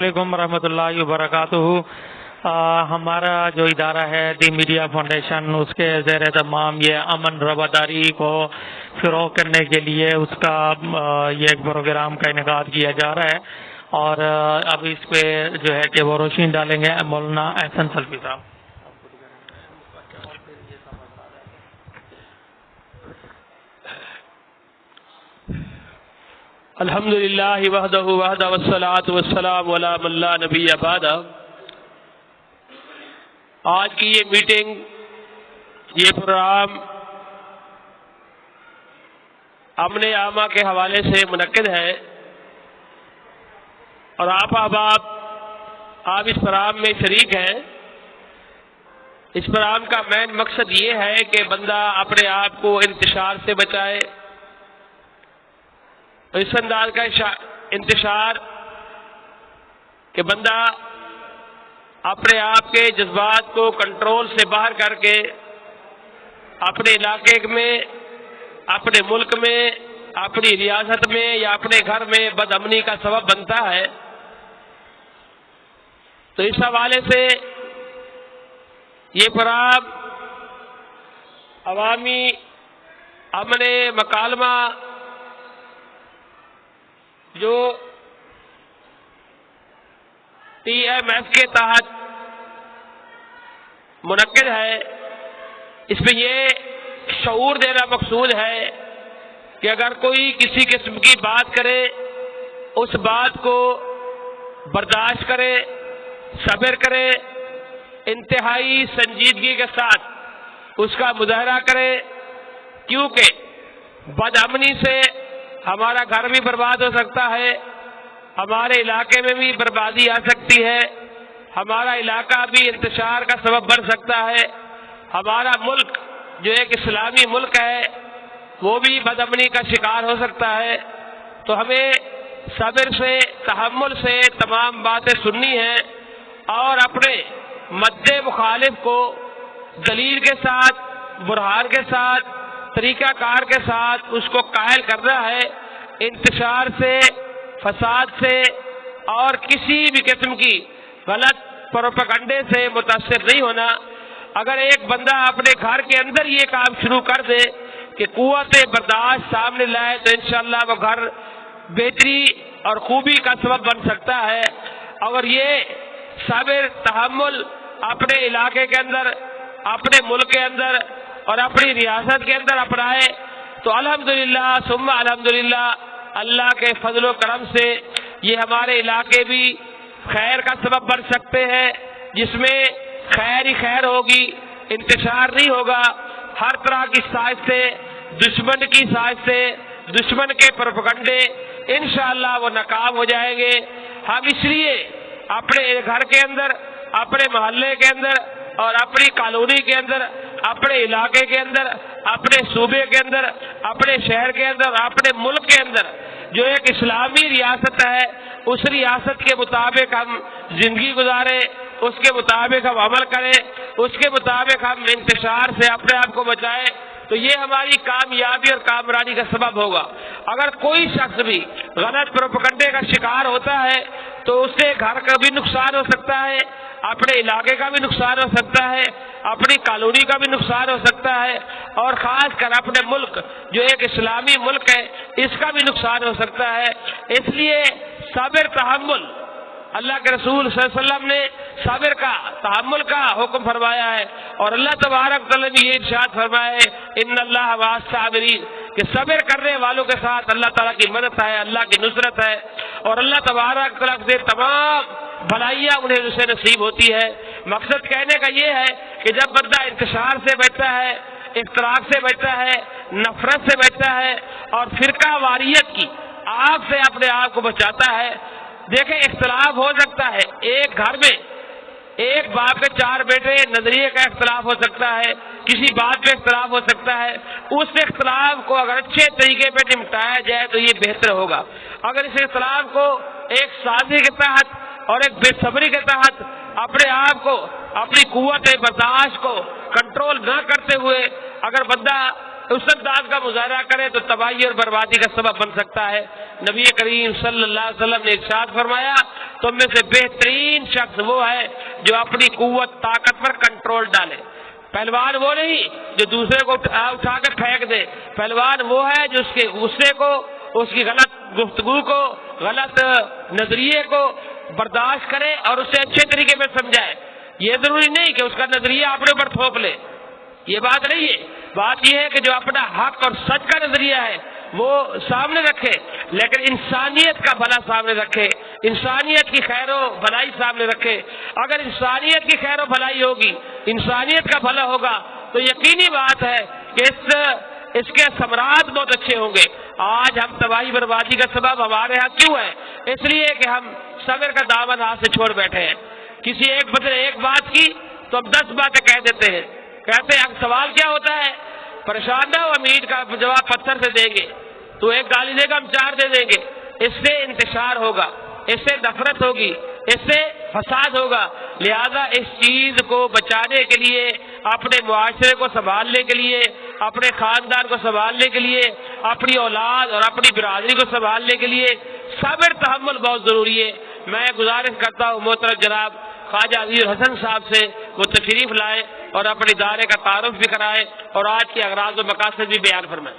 علیکم ورحمۃ اللہ وبرکاتہ۔ ہمارا جو ادارہ ہے دی میڈیا فاؤنڈیشن، اس کے زیر تمام یہ امن رواداری کو فروغ کرنے کے لیے اس کا یہ ایک پروگرام کا انعقاد کیا جا رہا ہے، اور اب اس پہ جو ہے کہ وہ روشنی ڈالیں گے مولانا احسن سلفی صاحب۔ الحمد للہ وحدہ والصلاۃ والسلام علی من لا نبی بعدہ۔ آج کی یہ میٹنگ، یہ پروگرام امن عامہ کے حوالے سے منعقد ہے، اور آپ احباب اس پروگرام میں شریک ہیں۔ اس پروگرام کا مین مقصد یہ ہے کہ بندہ اپنے آپ کو انتشار سے بچائے، اس انداز کا انتشار کہ بندہ اپنے آپ کے جذبات کو کنٹرول سے باہر کر کے اپنے علاقے میں، اپنے ملک میں، اپنی ریاست میں یا اپنے گھر میں بدامنی کا سبب بنتا ہے۔ تو اس حوالے سے یہ پروگرام عوامی امن مکالمہ جو ٹی ایم ایف کے تحت منعقد ہے، اس میں یہ شعور دینا مقصود ہے کہ اگر کوئی کسی قسم کی بات کرے، اس بات کو برداشت کرے، صبر کرے، انتہائی سنجیدگی کے ساتھ اس کا مظاہرہ کرے، کیونکہ بدامنی سے ہمارا گھر بھی برباد ہو سکتا ہے، ہمارے علاقے میں بھی بربادی آ سکتی ہے، ہمارا علاقہ بھی انتشار کا سبب بن سکتا ہے، ہمارا ملک جو ایک اسلامی ملک ہے وہ بھی بدامنی کا شکار ہو سکتا ہے۔ تو ہمیں صبر سے، تحمل سے تمام باتیں سننی ہیں، اور اپنے مد مخالف کو دلیل کے ساتھ، برہان کے ساتھ، طریقہ کار کے ساتھ اس کو قائل کرنا ہے۔ انتشار سے، فساد سے اور کسی بھی قسم کی غلط پروپیگنڈے سے متاثر نہیں ہونا۔ اگر ایک بندہ اپنے گھر کے اندر یہ کام شروع کر دے کہ قوت برداشت سامنے لائے، تو انشاءاللہ وہ گھر بہتری اور خوبی کا سبب بن سکتا ہے۔ اور یہ صبر، تحمل اپنے علاقے کے اندر، اپنے ملک کے اندر اور اپنی ریاست کے اندر اپنائے تو الحمدللہ ثم الحمدللہ اللہ کے فضل و کرم سے یہ ہمارے علاقے بھی خیر کا سبب بن سکتے ہیں، جس میں خیر ہی خیر ہوگی، انتشار نہیں ہوگا۔ ہر طرح کی سازش سے، دشمن کی سازش سے، دشمن کے پروپیگنڈے انشاءاللہ وہ ناکام ہو جائیں گے۔ ہم اس لیے اپنے گھر کے اندر، اپنے محلے کے اندر اور اپنی کالونی کے اندر، اپنے علاقے کے اندر، اپنے صوبے کے اندر، اپنے شہر کے اندر اور اپنے ملک کے اندر جو ایک اسلامی ریاست ہے، اس ریاست کے مطابق ہم زندگی گزاریں، اس کے مطابق ہم عمل کریں، اس کے مطابق ہم انتشار سے اپنے آپ کو بچائیں، تو یہ ہماری کامیابی اور کامرانی کا سبب ہوگا۔ اگر کوئی شخص بھی غلط پروپیگنڈے کا شکار ہوتا ہے تو اس سے گھر کا بھی نقصان ہو سکتا ہے، اپنے علاقے کا بھی نقصان ہو سکتا ہے، اپنی کالونی کا بھی نقصان ہو سکتا ہے، اور خاص کر اپنے ملک جو ایک اسلامی ملک ہے اس کا بھی نقصان ہو سکتا ہے۔ اس لیے صبر، تحمل، اللہ کے رسول صلی اللہ علیہ وسلم نے صبر کا، تحمل کا حکم فرمایا ہے، اور اللہ تبارک تعالیٰ نے یہ ارشاد فرمایا ہے ان اللہ مع الصابرین، کہ صبر کرنے والوں کے ساتھ اللہ تعالیٰ کی مدد ہے، اللہ کی نصرت ہے، اور اللہ تبارک تعالیٰ سے تمام بھلائیاں انہیں اسے نصیب ہوتی ہے۔ مقصد کہنے کا یہ ہے کہ جب بندہ انتشار سے بچتا ہے، اختلاف سے بچتا ہے، نفرت سے بچتا ہے اور فرقہ واریت کی آگ سے اپنے آپ کو بچاتا ہے۔ دیکھیں، اختلاف ہو سکتا ہے، ایک گھر میں ایک باپ کے چار بیٹے، نظریے کا اختلاف ہو سکتا ہے، کسی بات پہ اختلاف ہو سکتا ہے، اس اختلاف کو اگر اچھے طریقے پہ نمٹایا جائے تو یہ بہتر ہوگا۔ اگر اس اختلاف کو ایک سازی کے تحت اور ایک بے صبری کے تحت اپنے آپ کو، اپنی قوت برداشت کو کنٹرول نہ کرتے ہوئے اگر بندہ اس انداز کا مظاہرہ کرے تو تباہی اور بربادی کا سبب بن سکتا ہے۔ نبی کریم صلی اللہ علیہ وسلم نے ارشاد فرمایا تم میں سے بہترین شخص وہ ہے جو اپنی قوت طاقت پر کنٹرول ڈالے۔ پہلوان وہ نہیں جو دوسرے کو اٹھا کے پھینک دے، پہلوان وہ ہے جو اس کے غصے کو، اس کی غلط گفتگو کو، غلط نظریے کو برداشت کرے اور اسے اچھے طریقے میں سمجھائے۔ یہ ضروری نہیں کہ اس کا نظریہ اپنے اوپر تھوپ لے، یہ بات نہیں ہے۔ بات یہ ہے کہ جو اپنا حق اور سچ کا نظریہ ہے وہ سامنے رکھے، لیکن انسانیت کا بھلا سامنے رکھے، انسانیت کی خیر و بھلائی سامنے رکھے۔ اگر انسانیت کی خیر و بھلائی ہوگی، انسانیت کا بھلا ہوگا تو یقینی بات ہے کہ اس کے ثمرات بہت اچھے ہوں گے۔ آج ہم تباہی بربادی کا سبب ہمارے ہاں کیوں ہے؟ اس لیے کہ ہم صبر کا دامن ہاتھ سے چھوڑ بیٹھے ہیں۔ کسی ایک بدلے ایک بات کی تو ہم 10 باتیں کہہ دیتے ہیں۔ کہتے ہیں سوال کیا ہوتا ہے؟ پریشان نہ ہو، ہم اینٹ کا جواب پتھر سے دیں گے، تو ایک گالی دے گا ہم 4 دے دیں گے۔ اس سے انتشار ہوگا، اس سے نفرت ہوگی، اس سے فساد ہوگا۔ لہذا اس چیز کو بچانے کے لیے، اپنے معاشرے کو سنبھالنے کے لیے، اپنے خاندان کو سنبھالنے کے لیے، اپنی اولاد اور اپنی برادری کو سنبھالنے کے لیے صبر تحمل بہت ضروری ہے۔ میں گزارش کرتا ہوں محترم جناب خواجہ عزیز حسن صاحب سے وہ تشریف لائے اور اپنے ادارے کا تعارف بھی کرائے اور آج کے اغراض و مقاصد بھی بیان فرمائے۔